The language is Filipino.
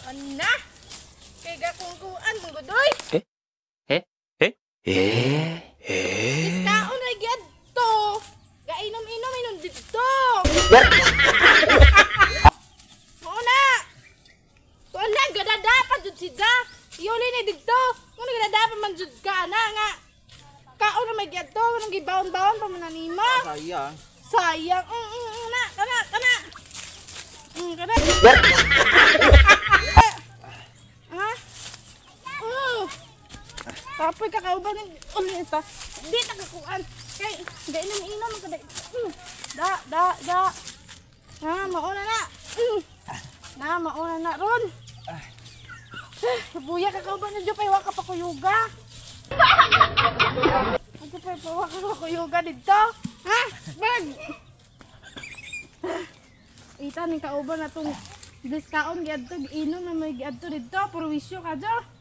Ana, kay gakungkuan mong gudoy. Iskaon na gyud to. Gainom-inom dito. Muna. Wala gadadapan jud si Ja. Yuli ni dito. Muna gadadapan man jud ka na nga. Kaon na may gyud to, nang gibaon-baon pa man nimo. Sayang. Sayang. Na, kana. Kana. Ha? Tapoy kakauban ng ulita. Di nakakuan. Kay, gainom-inom ka da. Ha, mauna na. Mauna na ron. Buya kakauban ng Diyopay, waka pa kuyuga. Diyopay, waka pa kuyuga dito. Ha? Bag! Ita ni kauban na itong diskaon giadto, giinom na may giadto dito. Puro wisyo ka dyan.